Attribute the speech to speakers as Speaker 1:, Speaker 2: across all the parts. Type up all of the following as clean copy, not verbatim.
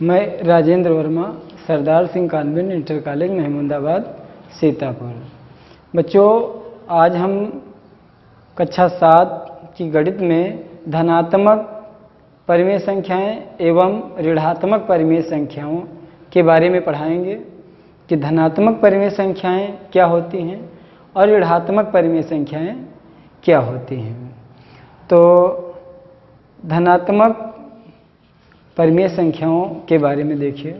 Speaker 1: मैं Rajendra Verma, Sardar Singh convent inter college Mahmudabad Sitapur. बच्चों, आज हम कक्षा 7 की गणित में धनात्मक परिमेय संख्याएं एवं ऋणात्मक परिमेय संख्याओं के बारे में पढ़ाएंगे कि धनात्मक परिमेय संख्याएं क्या होती हैं और ऋणात्मक परिमेय संख्याएं क्या होती हैं। तो धनात्मक परिमेय संख्याओं के बारे में देखिए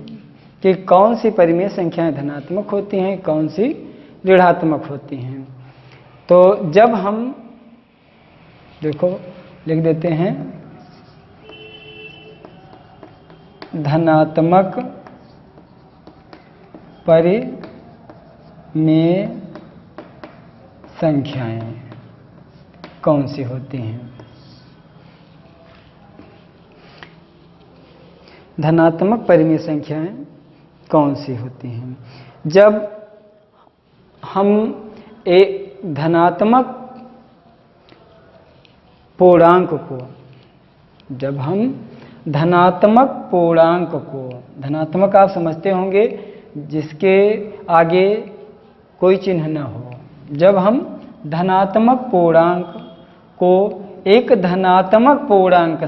Speaker 1: कि कौन सी परिमेय संख्याएं धनात्मक होती हैं, कौन सी ऋणात्मक होती हैं। तो जब हम देखो लिख देते हैं धनात्मक परिमेय संख्याएं कौन सी होती हैं। धनात्मक परिमेय संख्याएं कौन सी होती हैं। जब हम एक धनात्मक पूर्णांक को धनात्मक आप समझते होंगे जिसके आगे कोई चिन्ह न हो। जब हम धनात्मक पूर्णांक को एक धनात्मक पूर्णांक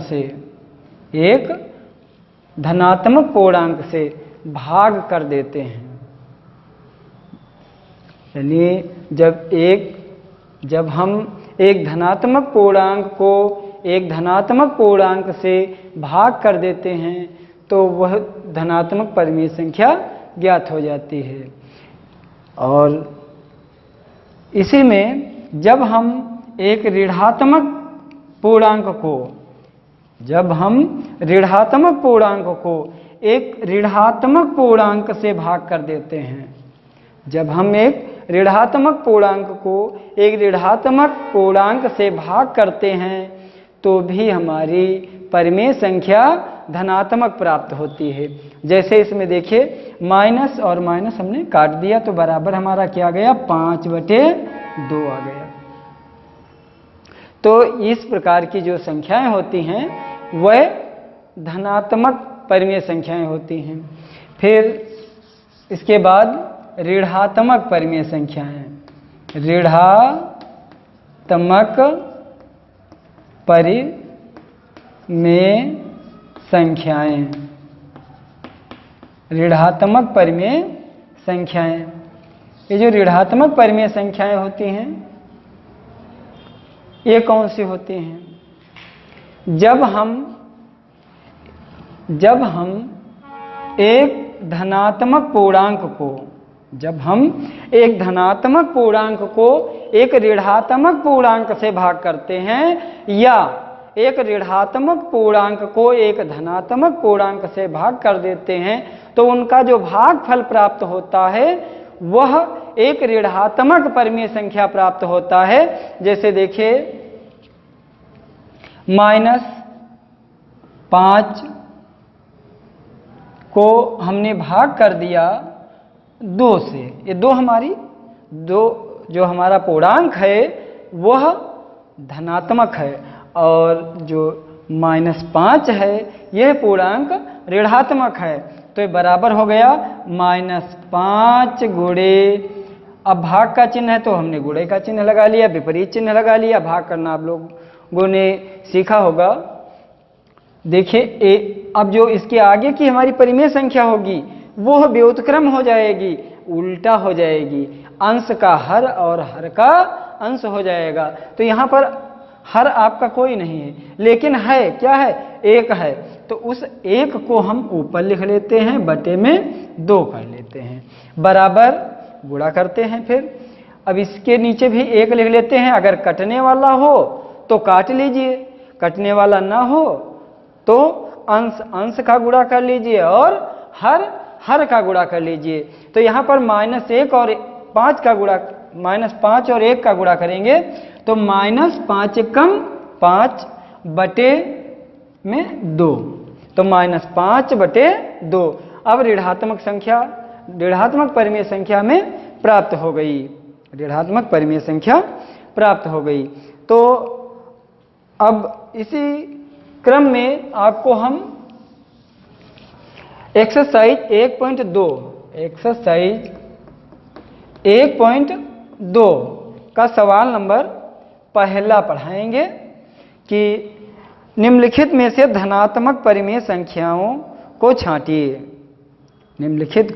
Speaker 1: से भाग कर देते हैं, यानी जब हम एक धनात्मक पूर्णांक को एक धनात्मक पूर्णांक से भाग कर देते हैं तो वह धनात्मक परिमेय संख्या ज्ञात हो जाती है। और इसी में जब हम एक ऋणात्मक पूर्णांक को एक ऋणात्मक पूर्णांक से भाग कर देते हैं, जब हम एक ऋणात्मक पूर्णांक को एक ऋणात्मक पूर्णांक से भाग करते हैं तो भी हमारी परिमेय संख्या धनात्मक प्राप्त होती है। जैसे इसमें देखिए माइनस और माइनस हमने काट दिया तो बराबर हमारा क्या आ गया, 5/2 आ गया। तो इस प्रकार की जो संख्याएं होती हैं वह धनात्मक परिमेय संख्याएं होती हैं। फिर इसके बाद ऋणात्मक परिमेय संख्याएं, ऋणात्मक परिमेय संख्याएं, ऋणात्मक परिमेय संख्याएं। ये जो ऋणात्मक परिमेय संख्याएं होती हैं ये कौन सी होती हैं। जब हम एक धनात्मक पूर्णांक को एक ऋणात्मक पूर्णांक से भाग करते हैं या एक ऋणात्मक पूर्णांक को एक धनात्मक पूर्णांक से भाग कर देते हैं तो उनका जो भागफल प्राप्त होता है वह एक ऋणात्मक परिमेय संख्या प्राप्त होता है। जैसे देखिए -5 को हमने भाग कर दिया 2 से, ये जो हमारा पूर्णांक है वह धनात्मक है और जो -5 है यह पूर्णांक ऋणात्मक है। तो ये बराबर हो गया -5 गुणे, अब भाग का चिन्ह है तो हमने गुणे का चिन्ह लगा लिया, विपरीत चिन्ह लगा लिया। भाग करना आप लोगों ने सीखा होगा। देखिए अब जो इसके आगे की हमारी परिमेय संख्या होगी वो व्युत्क्रम हो जाएगी, उल्टा हो जाएगी, अंश का हर और हर का अंश हो जाएगा। तो यहाँ पर हर आपका कोई नहीं है लेकिन है क्या है, 1 है। तो उस 1 को हम ऊपर लिख लेते हैं, बटे में 2 कर लेते हैं, बराबर गुणा करते हैं। फिर अब इसके नीचे भी 1 लिख लेते हैं। अगर कटने वाला हो तो काट लीजिए, कटने वाला ना हो तो अंश का गुणा कर लीजिए और हर का गुणा कर लीजिए। तो यहाँ पर -1 और 5 का गुणा, -5 और 1 का गुणा करेंगे तो -5 कम 5 बटे में 2, तो -5/2 अब ऋणात्मक परिमेय संख्या में प्राप्त हो गई, ऋणात्मक परिमेय संख्या प्राप्त हो गई। तो अब इसी क्रम में आपको हम एक्सरसाइज 1.2 एक्सरसाइज 1.2 का सवाल नंबर पहला पढ़ाएंगे कि निम्नलिखित में से धनात्मक परिमेय संख्याओं को छांटिए। निम्नलिखित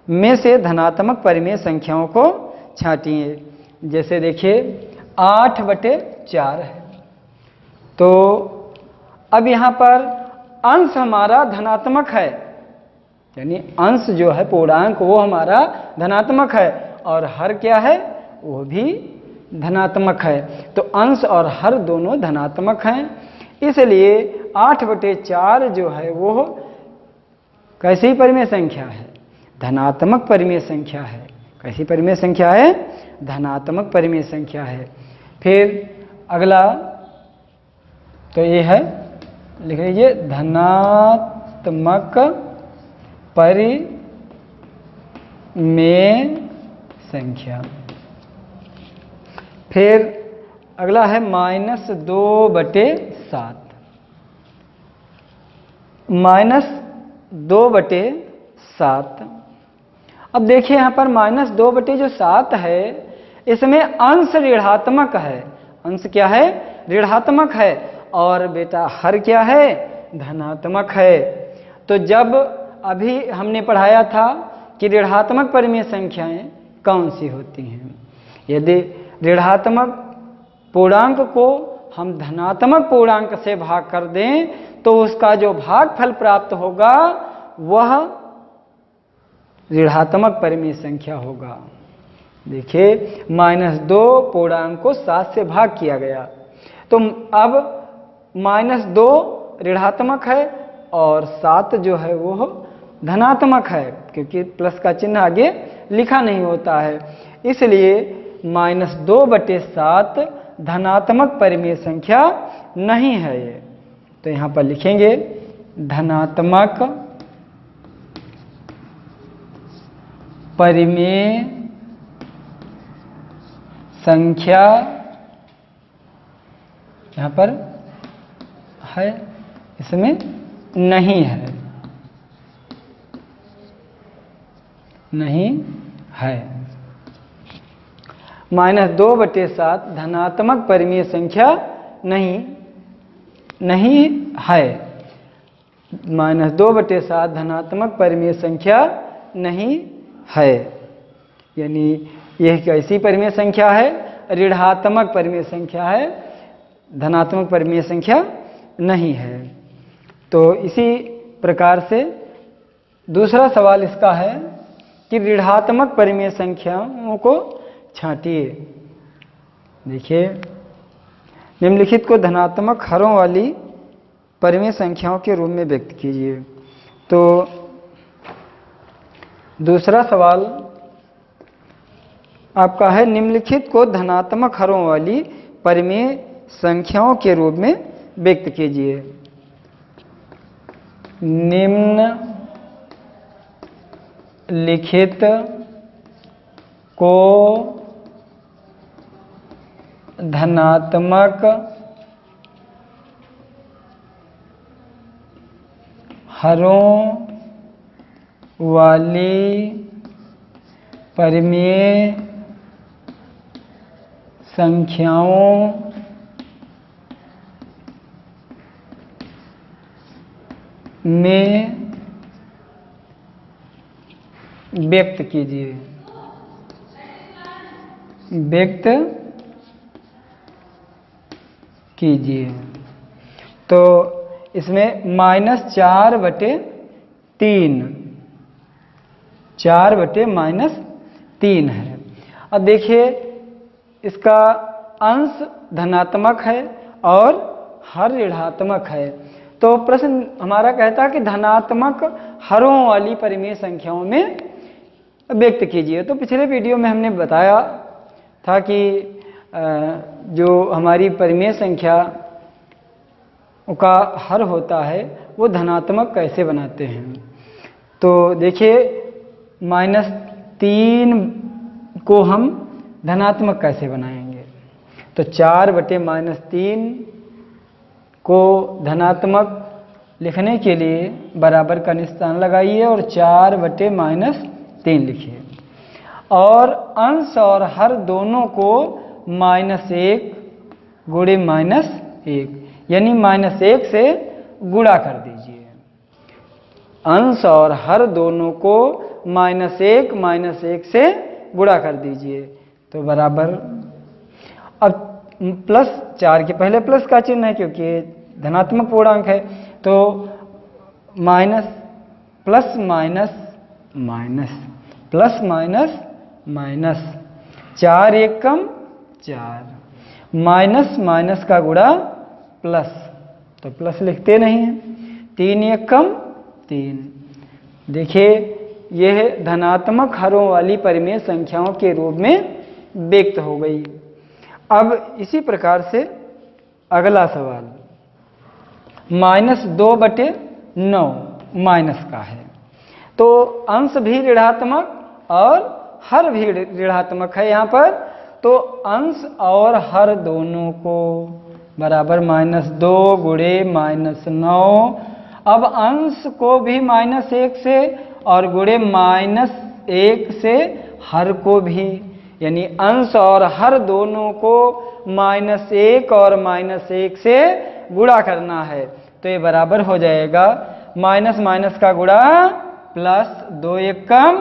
Speaker 1: में से धनात्मक परिमेय संख्याओं को छांटिए। जैसे देखिए 8/4 है, तो अब यहाँ पर अंश हमारा धनात्मक है, यानी अंश जो है पूर्णांक वो हमारा धनात्मक है और हर क्या है वो भी धनात्मक है। तो अंश और हर दोनों धनात्मक हैं, इसलिए 8/4 जो है वो कैसी परिमेय संख्या है? धनात्मक परिमेय संख्या है। कैसी परिमेय संख्या है? धनात्मक परिमेय संख्या है। फिर अगला तो ये है, लिख लीजिए धनात्मक परिमेय संख्या। फिर अगला है -2/7। -2/7। अब देखिए यहाँ पर -2/7 है, इसमें अंश ऋणात्मक है। अंश क्या है? ऋणात्मक है। और बेटा हर क्या है? धनात्मक है। तो जब अभी हमने पढ़ाया था कि ऋणात्मक परिमेय संख्याएं कौन सी होती हैं। यदि ऋणात्मक पूर्णांक को हम धनात्मक पूर्णांक से भाग कर दें तो उसका जो भागफल प्राप्त होगा वह ऋणात्मक परिमेय संख्या होगा। देखिए -2 पूर्णांक को 7 से भाग किया गया, तो अब -2 ऋणात्मक है और 7 जो है वो धनात्मक है, क्योंकि प्लस का चिन्ह आगे लिखा नहीं होता है, इसलिए -2/7 धनात्मक परिमेय संख्या नहीं है ये। तो यहाँ पर लिखेंगे धनात्मक परिमेय संख्या यहाँ पर है, इसमें नहीं है, नहीं है। -2/7 धनात्मक परिमेय संख्या नहीं है। -2/7 धनात्मक परिमेय संख्या नहीं है, यानी यह कैसी परिमेय संख्या है? ऋणात्मक परिमेय संख्या है, धनात्मक परिमेय संख्या नहीं है। तो इसी प्रकार से दूसरा सवाल इसका है कि ऋणात्मक परिमेय संख्याओं को छांटिए। देखिए निम्नलिखित को धनात्मक हरों वाली परिमेय संख्याओं के रूप में व्यक्त कीजिए। तो दूसरा सवाल आपका है निम्नलिखित को धनात्मक हरों वाली परिमेय संख्याओं के रूप में व्यक्त कीजिए। निम्नलिखित को धनात्मक हरों वाली परिमेय संख्याओं में व्यक्त कीजिए। व्यक्त कीजिए। तो इसमें -4/3 4/-3 है। अब देखिए इसका अंश धनात्मक है और हर ऋणात्मक है। तो प्रश्न हमारा कहता है कि धनात्मक हरों वाली परिमेय संख्याओं में व्यक्त कीजिए। तो पिछले वीडियो में हमने बताया था कि जो हमारी परिमेय संख्या का हर होता है वो धनात्मक कैसे बनाते हैं। तो देखिए -3 को हम धनात्मक कैसे बनाएंगे। तो 4/-3 को धनात्मक लिखने के लिए बराबर का निशान लगाइए और 4/-3 लिखिए। और अंश और हर दोनों को -1 गुणे -1 यानी -1 से गुणा कर दीजिए। अंश और हर दोनों को -1 से गुणा कर दीजिए तो बराबर। अब +4 के पहले प्लस का चिन्ह है क्योंकि धनात्मक पूर्णांक है, तो minus plus minus minus plus minus minus, 4 एकम 4, माइनस माइनस का गुणा प्लस, तो प्लस लिखते नहीं हैं, 3 एकम 3। देखिए यह धनात्मक हरों वाली परिमेय संख्याओं के रूप में व्यक्त हो गई। अब इसी प्रकार से अगला सवाल -2/9 माइनस का है, तो अंश भी ऋणात्मक और हर भी ऋणात्मक है यहाँ पर, तो अंश और हर दोनों को बराबर -2 गुणे -9। अब अंश को भी -1 से और गुणे -1 से हर को भी, यानी अंश और हर दोनों को -1 और -1 से गुणा करना है, तो ये बराबर हो जाएगा माइनस माइनस का गुणा प्लस, 2 एकम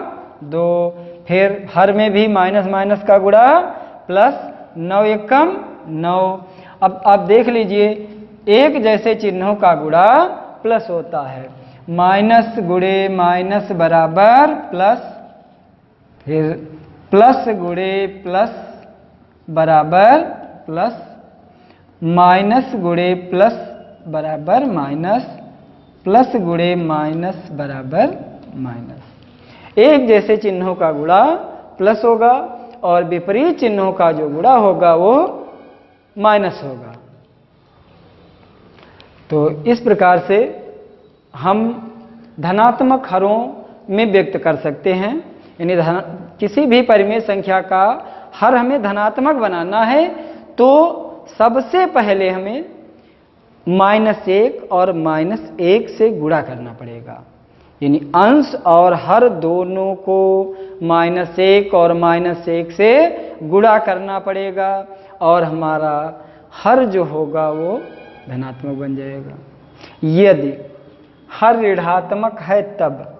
Speaker 1: 2, फिर हर में भी माइनस माइनस का गुणा प्लस, 9 एकम 9। अब आप देख लीजिए एक जैसे चिन्हों का गुणा प्लस होता है, माइनस गुणे माइनस बराबर प्लस, फिर प्लस गुणे प्लस बराबर प्लस, माइनस गुणे प्लस बराबर माइनस, प्लस गुणे माइनस बराबर माइनस। एक जैसे चिन्हों का गुणा प्लस होगा और विपरीत चिन्हों का जो गुणा होगा वो माइनस होगा। तो इस प्रकार से हम धनात्मक हरों में व्यक्त कर सकते हैं, यानी किसी भी परिमेय संख्या का हर हमें धनात्मक बनाना है तो सबसे पहले हमें -1 और -1 से गुणा करना पड़ेगा, यानी अंश और हर दोनों को -1 और -1 से गुणा करना पड़ेगा और हमारा हर जो होगा वो धनात्मक बन जाएगा। यदि हर ऋणात्मक है तब,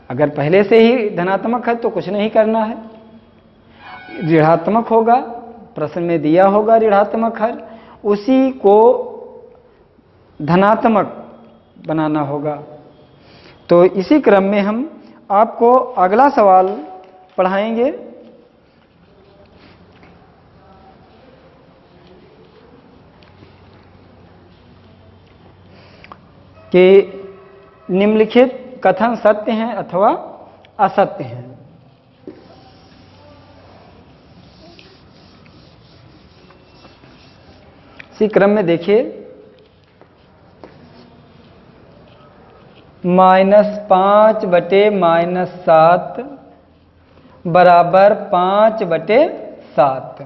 Speaker 1: अगर पहले से ही धनात्मक है तो कुछ नहीं करना है, ऋणात्मक होगा, प्रश्न में दिया होगा ऋणात्मक हर, उसी को धनात्मक बनाना होगा। तो इसी क्रम में हम आपको अगला सवाल पढ़ाएंगे कि निम्नलिखित कथन सत्य हैं अथवा असत्य हैं। इसी क्रम में देखिए, -5/-7 बराबर 5/7।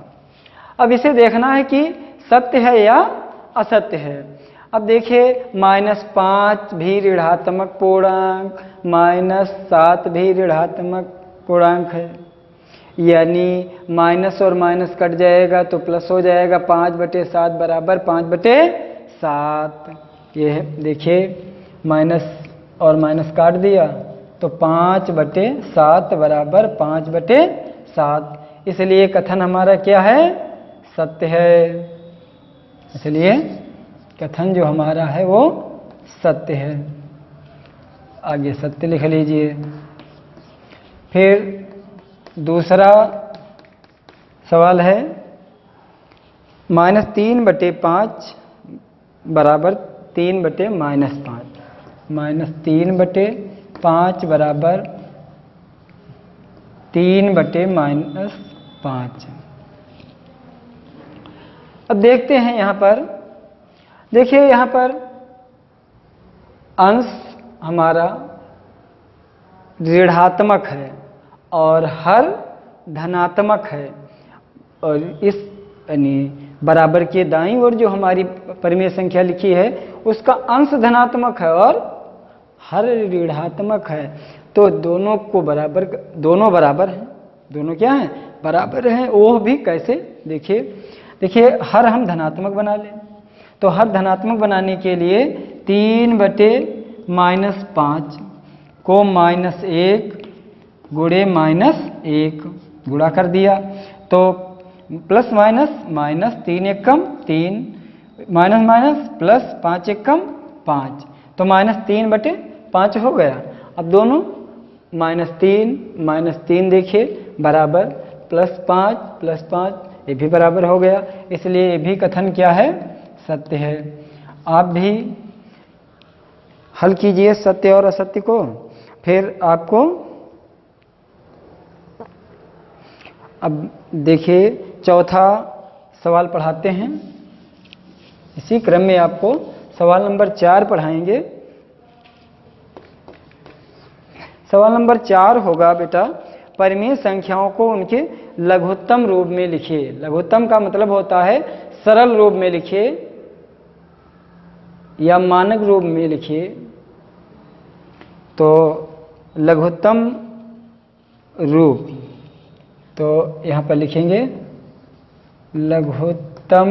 Speaker 1: अब इसे देखना है कि सत्य है या असत्य है। अब देखिए -5 भी ऋणात्मक पूर्णांक, -7 भी ऋणात्मक पूर्णांक है, यानी माइनस और माइनस कट जाएगा तो प्लस हो जाएगा, 5/7 बराबर 5/7। ये है देखिए माइनस और माइनस काट दिया तो 5/7 बराबर 5/7, इसलिए कथन हमारा क्या है, सत्य है। इसलिए कथन जो हमारा है वो सत्य है। आगे सत्य लिख लीजिए। फिर दूसरा सवाल है -3/5 बराबर 3/-5, -3/5 बराबर 3/-5। अब देखते हैं यहाँ पर, देखिए यहाँ पर अंश हमारा ऋणात्मक है और हर धनात्मक है, और इस यानी बराबर के दाईं ओर जो हमारी परिमेय संख्या लिखी है उसका अंश धनात्मक है और हर ऋणात्मक है, तो दोनों बराबर हैं। दोनों क्या हैं? बराबर हैं। वो भी कैसे? देखिए हर हम धनात्मक बना लें, तो हर धनात्मक बनाने के लिए 3/-5 को -1 गुणे -1 गुणा कर दिया, तो प्लस माइनस 3 एकम 3 माइनस माइनस प्लस 5 एकम 5, तो -3/5 हो गया। अब दोनों -3 देखिए बराबर +5 ये भी बराबर हो गया, इसलिए ये भी कथन क्या है? सत्य है। आप भी हल कीजिए सत्य और असत्य को, फिर आपको अब देखिए चौथा सवाल पढ़ाते हैं। इसी क्रम में आपको सवाल नंबर 4 पढ़ाएंगे। सवाल नंबर 4 होगा बेटा, परिमेय संख्याओं को उनके लघुत्तम रूप में लिखिए। लघुत्तम का मतलब होता है सरल रूप में लिखिए या मानक रूप में लिखिए। तो लघुत्तम रूप, तो यहाँ पर लिखेंगे लघुत्तम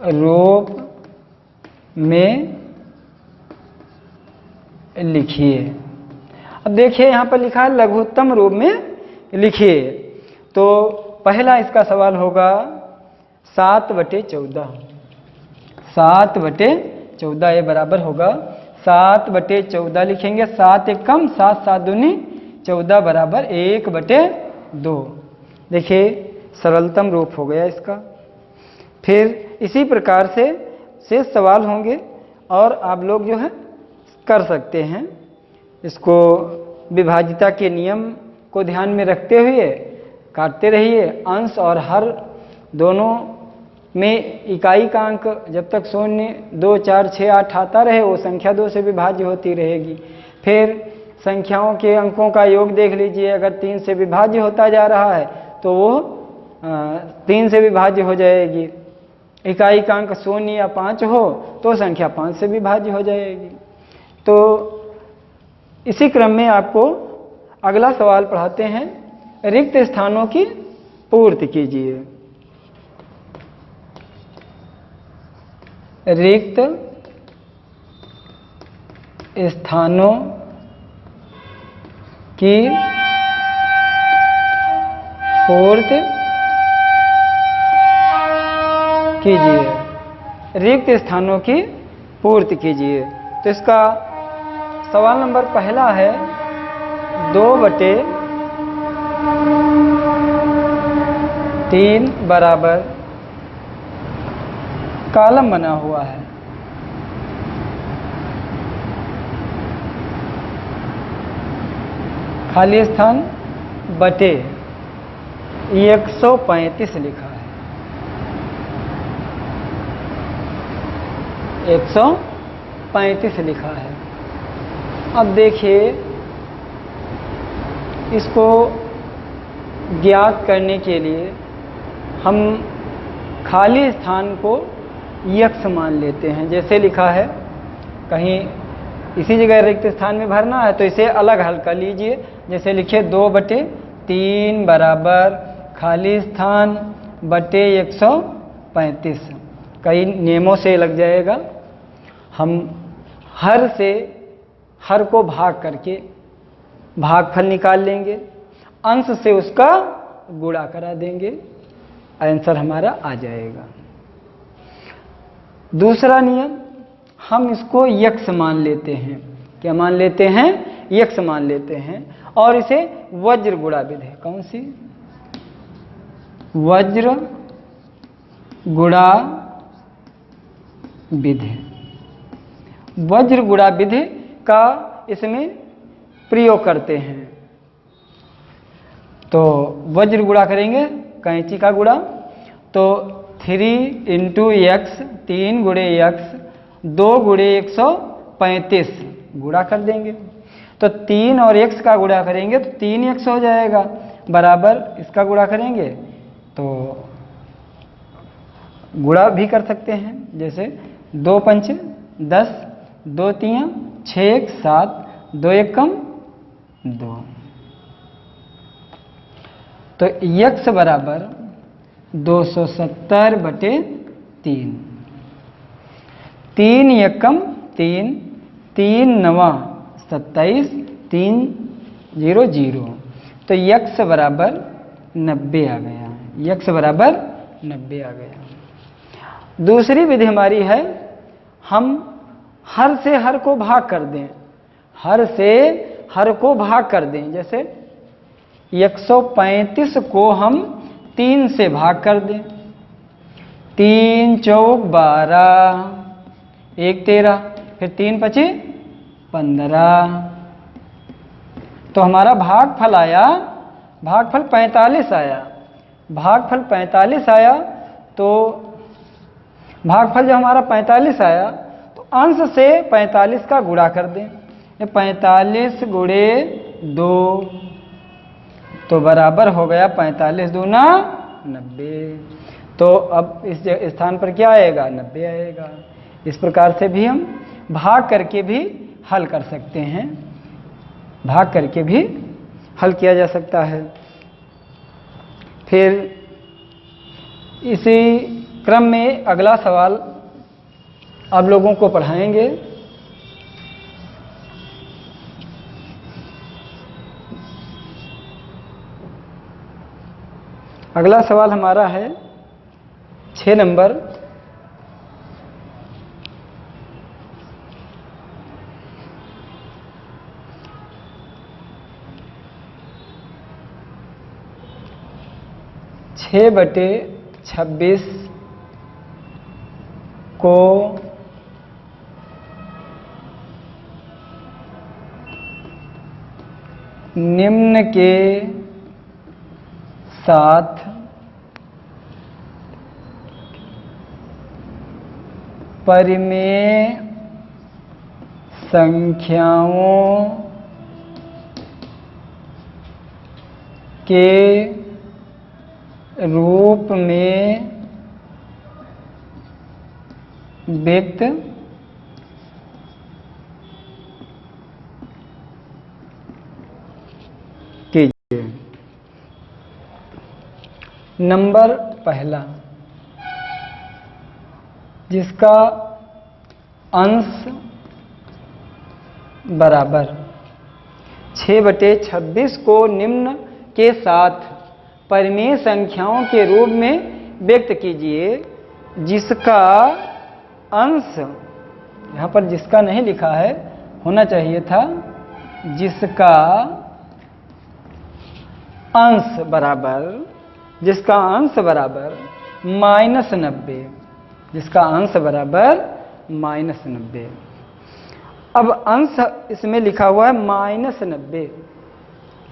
Speaker 1: रूप में लिखिए। अब देखिए यहाँ पर लिखा है लघुत्तम रूप में लिखिए, तो पहला इसका सवाल होगा 7/14। 7/14 ये बराबर होगा 7/14 लिखेंगे। 7 एकम 7 7 दूनी 14 बराबर 1/2। देखिए सरलतम रूप हो गया इसका। फिर इसी प्रकार से शेष सवाल होंगे और आप लोग जो है कर सकते हैं। इसको विभाजिता के नियम को ध्यान में रखते हुए काटते रहिए। अंश और हर दोनों में इकाई का अंक जब तक 0, 2, 4, 6, 8 आता रहे वो संख्या 2 से विभाज्य होती रहेगी। फिर संख्याओं के अंकों का योग देख लीजिए, अगर 3 से विभाज्य होता जा रहा है तो वो 3 से विभाज्य हो जाएगी। इकाई का अंक 0 या 5 हो तो संख्या 5 से विभाज्य हो जाएगी। तो इसी क्रम में आपको अगला सवाल पढ़ाते हैं। रिक्त स्थानों की पूर्ति कीजिए। रिक्त स्थानों की पूर्ति कीजिए। रिक्त स्थानों की पूर्ति कीजिए। तो इसका सवाल नंबर पहला है 2/3 बराबर कॉलम बना हुआ है। खाली स्थान बटे 135 लिखा है। 135 लिखा है। अब देखिए इसको ज्ञात करने के लिए हम खाली स्थान को यक्ष मान लेते हैं। जैसे लिखा है, कहीं इसी जगह रिक्त स्थान में भरना है तो इसे अलग हल कर लीजिए। जैसे लिखिए 2/3 बराबर खाली स्थान बटे 135। कई नियमों से लग जाएगा। हम हर को भाग करके भागफल निकाल लेंगे, अंश से उसका गुणा करा देंगे, आंसर हमारा आ जाएगा। दूसरा नियम, हम इसको यक्ष मान लेते हैं। क्या मान लेते हैं? यक्ष मान लेते हैं और इसे वज्र गुणा विधि। कौन सी? वज्र गुणा विधि। वज्र गुणा विधि का इसमें प्रयोग करते हैं। तो वज्र गुणा करेंगे, कैंची का गुणा, तो 3 × x 3 × x 2 × 135 गुणा कर देंगे। तो 3 और x का गुणा करेंगे तो 3x हो जाएगा, बराबर इसका गुणा करेंगे तो गुणा भी कर सकते हैं, जैसे 2 पंच 10, 2 तियां 6 1 7, 2 1 कम 2। तो यक्स बराबर 270/3। 3 एकम 3, 3 नवा 27, 3 0 0। तो यक्स बराबर 90 आ गया, यक्स बराबर 90 आ गया। दूसरी विधि हमारी है, हम हर से हर को भाग कर दें, हर से हर को भाग कर दें। जैसे 135 को हम 3 से भाग कर दें। 3 चौक 12, 1 13, फिर 3 पचे 15। तो हमारा भागफल आया, भागफल 45 आया। भागफल 45 आया, तो भागफल जब हमारा 45 आया तो अंश से 45 का गुणा कर दें। 45 गुणे 2 तो बराबर हो गया 45 दूना 90। तो अब इस स्थान पर क्या आएगा, 90 आएगा। इस प्रकार से भी हम भाग करके भी हल कर सकते हैं, भाग करके भी हल किया जा सकता है। फिर इसी क्रम में अगला सवाल आप लोगों को पढ़ाएंगे। अगला सवाल हमारा है 6 नंबर। छः बटे 26 को निम्न के साथ परिमेय संख्याओं के रूप में व्यक्त कीजिए। नंबर पहला, जिसका अंश बराबर 6/26 को निम्न के साथ परिमेय संख्याओं के रूप में व्यक्त कीजिए, जिसका अंश, यहाँ पर जिसका नहीं लिखा है, होना चाहिए था जिसका अंश बराबर, जिसका अंश बराबर -90, जिसका अंश बराबर -90। अब अंश इसमें लिखा हुआ है -90,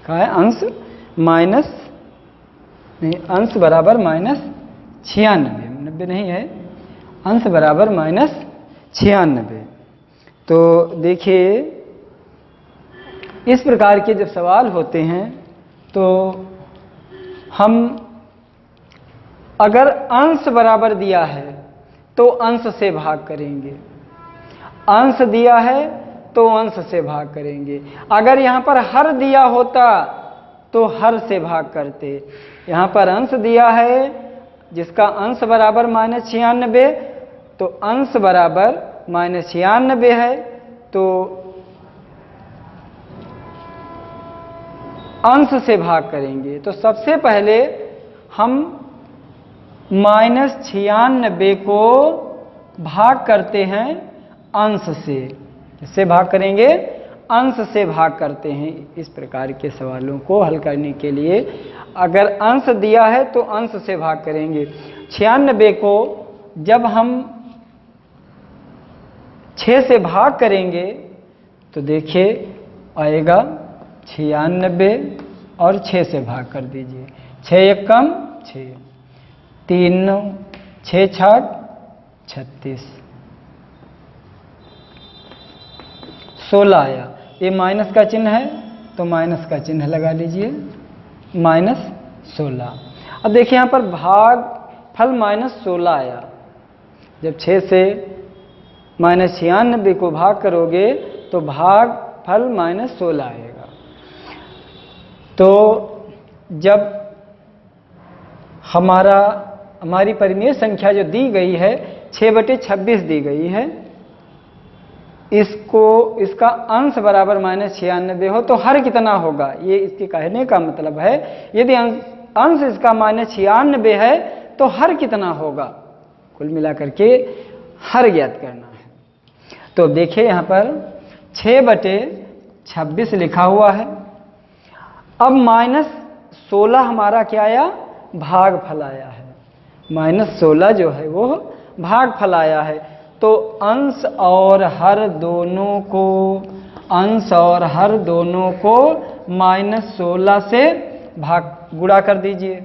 Speaker 1: कहा है अंश माइनस नहीं, अंश बराबर -96, 90 नहीं है, अंश बराबर -96। तो देखिए, इस प्रकार के जब सवाल होते हैं तो हम अगर अंश बराबर दिया है तो अंश से भाग करेंगे, अंश दिया है तो अंश से भाग करेंगे। अगर यहाँ पर हर दिया होता तो हर से भाग करते। यहाँ पर अंश दिया है जिसका अंश बराबर -96, तो अंश बराबर -96 है, तो अंश से भाग करेंगे। तो सबसे पहले हम -96 को भाग करते हैं अंश से। इससे भाग करेंगे, अंश से भाग करते हैं। इस प्रकार के सवालों को हल करने के लिए अगर अंश दिया है तो अंश से भाग करेंगे। 96 को जब हम 6 से भाग करेंगे तो देखिए आएगा 96 और 6 से भाग कर दीजिए। 6 एक कम 6, 3 9, 6 6 36, 16 आया। ये माइनस का चिन्ह है तो माइनस का चिन्ह लगा लीजिए, -16। अब देखिए यहाँ पर भाग फल -16 आया। जब 6 से -96 को भाग करोगे तो भाग फल -16 आएगा। तो जब हमारी परिमेय संख्या जो दी गई है 6/26 दी गई है, इसका अंश बराबर -96 हो तो हर कितना होगा, ये इसके कहने का मतलब है। यदि अंश इसका -96 है तो हर कितना होगा, कुल मिलाकर के हर ज्ञात करना है। तो देखिए यहाँ पर 6/26 लिखा हुआ है। अब -16 हमारा क्या आया, भागफल आया है। -16 जो है वो भागफल आया है। तो अंश और हर दोनों को -16 से गुणा कर दीजिए।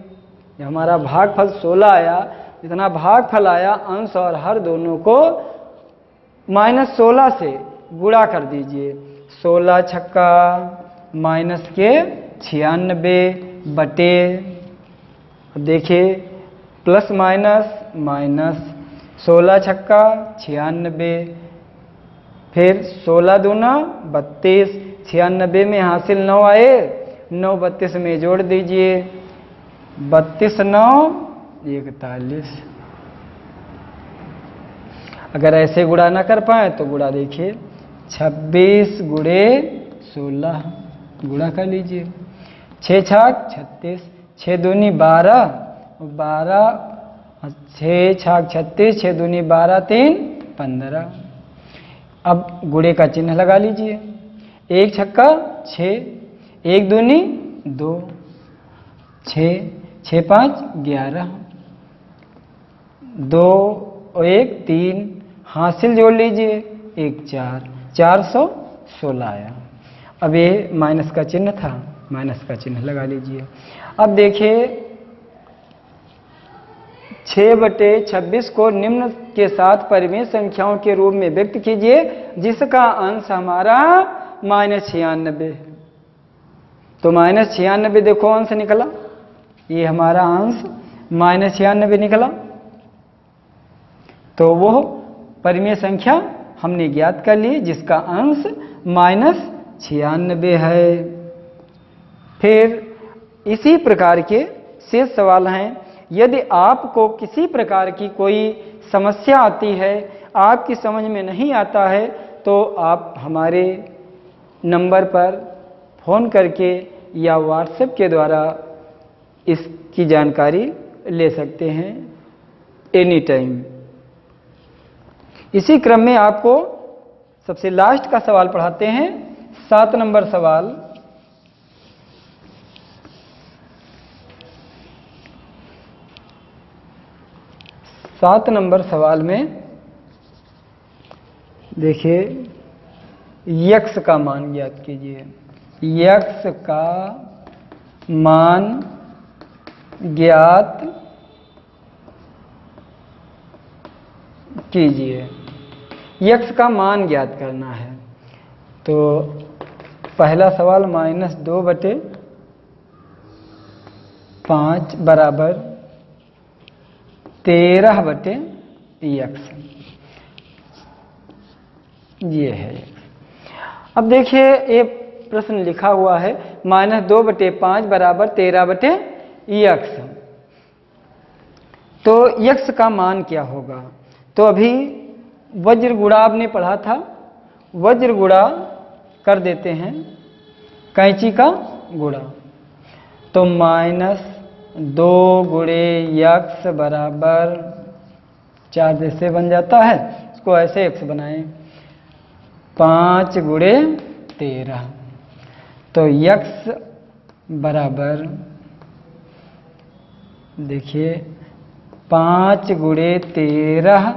Speaker 1: जब हमारा भागफल 16 आया, जितना भागफल आया अंश और हर दोनों को -16 से गुणा कर दीजिए। 16 छक्का -96 बटे, देखिए प्लस माइनस 16 छक्का 96, फिर 16 दूना 32, 96 में हासिल 9 आए, 9 32 में जोड़ दीजिए, 32 9 41। अगर ऐसे गुणा ना कर पाए तो गुणा देखिए 26 गुणे 16 गुणा कर लीजिए। 6 छाक 36, 6 दूनी 12, 6 छाक 36, 6 दूनी 12 3 15। अब गुणे का चिन्ह लगा लीजिए। 1 छक्का 6, 1 दूनी 2, 6, 6 5 11, 2 और 1 3, हासिल जोड़ लीजिए 1 4, 416 आया। अब ये माइनस का चिन्ह था, माइनस का चिन्ह लगा लीजिए। अब देखिए 6/26 को निम्न के साथ परिमेय संख्याओं के रूप में व्यक्त कीजिए, जिसका अंश हमारा -96 है। तो -96 देखो अंश निकला, ये हमारा अंश -96 निकला। तो वो परिमेय संख्या हमने ज्ञात कर ली, जिसका अंश -96 है। फिर इसी प्रकार के शेष सवाल हैं। यदि आपको किसी प्रकार की कोई समस्या आती है, आपकी समझ में नहीं आता है, तो आप हमारे नंबर पर फ़ोन करके या व्हाट्सएप के द्वारा इसकी जानकारी ले सकते हैं एनी टाइम। इसी क्रम में आपको सबसे लास्ट का सवाल पढ़ाते हैं, 7 नंबर सवाल। सात नंबर सवाल में देखिए यक्स का मान ज्ञात कीजिए। यक्स का मान ज्ञात कीजिए। यक्स का मान ज्ञात करना है। तो पहला सवाल -2/5 बराबर 13/x, ये है। अब देखिए ये प्रश्न लिखा हुआ है -2/5 बराबर 13/x। तो x का मान क्या होगा? तो अभी वज्र गुणा आपने पढ़ा था, वज्र गुणा कर देते हैं, कैंची का गुणा। तो -2 गुणे x बराबर 4 जैसे बन जाता है, इसको ऐसे x बनाएं, 5 गुणे 13। तो x बराबर देखिए 5 गुणे 13।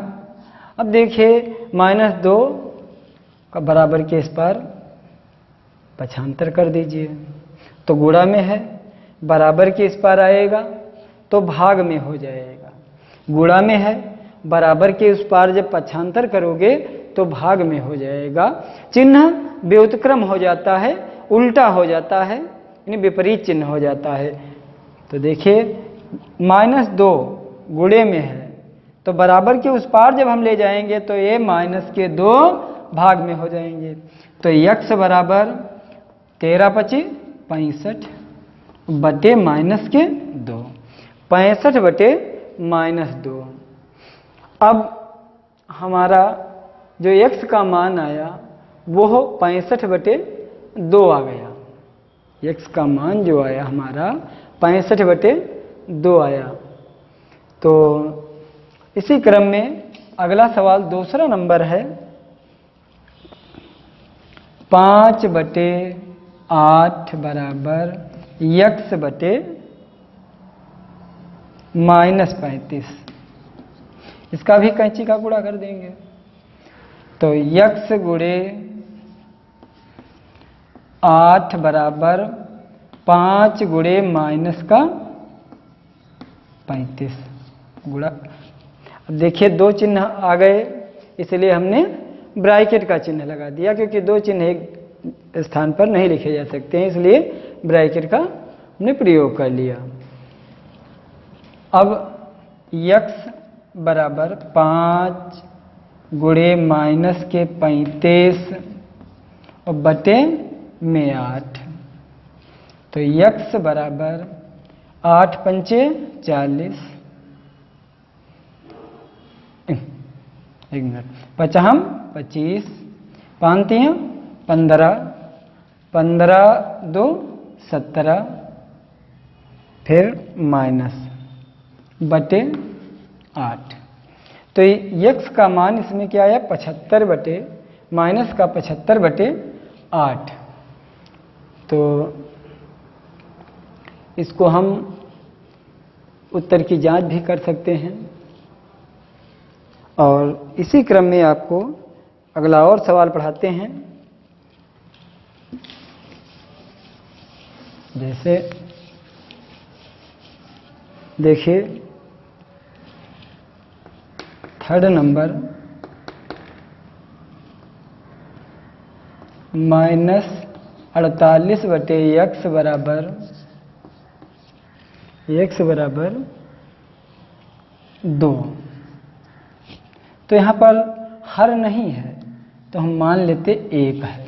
Speaker 1: अब देखिए -2 का बराबर के इस पर पक्षांतर कर दीजिए, तो गुणा में है, बराबर के इस पर आएगा तो भाग में हो जाएगा। गुणा में है, बराबर के उस पार जब पक्षांतर करोगे तो भाग में हो जाएगा। चिन्ह व्युत्क्रम हो जाता है, उल्टा हो जाता है, यानी विपरीत चिन्ह हो जाता है। तो देखिए -2 गुणे में है, तो बराबर के उस पार जब हम ले जाएंगे तो ये -2 भाग में हो जाएंगे। तो x बराबर 13×25 65 बटे -2, 65 बटे -2। अब हमारा जो x का मान आया वो 65 बटे 2 आ गया। x का मान जो आया हमारा 65 बटे 2 आया। तो इसी क्रम में अगला सवाल दूसरा नंबर है 5/8 बराबर x बटे -35। इसका भी कैंची का गुणा कर देंगे। तो x गुणे 8 बराबर 5 गुणे -35 गुणा। अब देखिए 2 चिन्ह आ गए, इसलिए हमने ब्रैकेट का चिन्ह लगा दिया, क्योंकि 2 चिन्ह एक स्थान पर नहीं लिखे जा सकते हैं, इसलिए ब्रैकेट का हमने प्रयोग कर लिया। अब x बराबर 5 गुणे -35 और बटे में 8। तो x बराबर 8×5 40, 1 मिनट, 5 25, 5 15, 15×2 17, फिर माइनस बटे 8। तो x का मान इसमें क्या आया 75 बटे -75 बटे 8। तो इसको हम उत्तर की जांच भी कर सकते हैं। और इसी क्रम में आपको अगला और सवाल पढ़ाते हैं। जैसे देखिए 3rd नंबर -48 बटे x बराबर 2। तो यहाँ पर हर नहीं है, तो हम मान लेते 1 है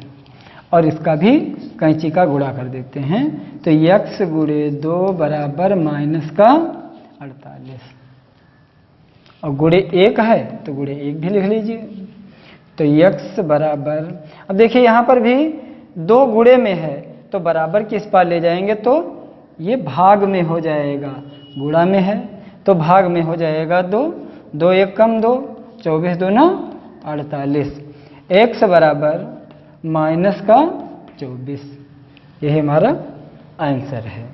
Speaker 1: और इसका भी कैंची का गुणा कर देते हैं। तो x गुणे 2 बराबर -48 और गुणे 1 है तो गुणे 1 भी लिख लीजिए। तो x बराबर, अब देखिए यहाँ पर भी 2 गुणे में है, तो बराबर के इस पार ले जाएंगे तो ये भाग में हो जाएगा। गुणा में है तो भाग में हो जाएगा 2, 2 1 कम 2, 24 2 9 48। x बराबर -24, यही हमारा आंसर है।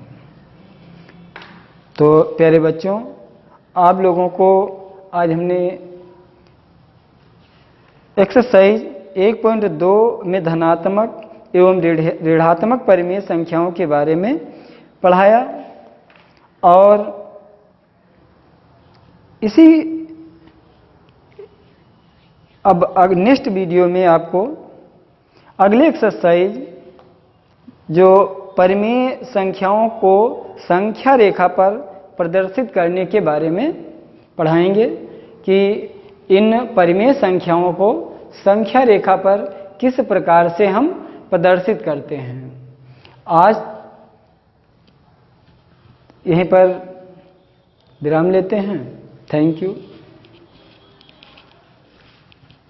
Speaker 1: तो प्यारे बच्चों, आप लोगों को आज हमने एक्सरसाइज 1.2 में धनात्मक एवं ऋणात्मक परिमेय संख्याओं के बारे में पढ़ाया। और इसी अब नेक्स्ट वीडियो में आपको अगले एक्सरसाइज जो परिमेय संख्याओं को संख्या रेखा पर प्रदर्शित करने के बारे में पढ़ाएंगे कि इन परिमेय संख्याओं को संख्या रेखा पर किस प्रकार से हम प्रदर्शित करते हैं। आज यहीं पर विराम लेते हैं। Thank you.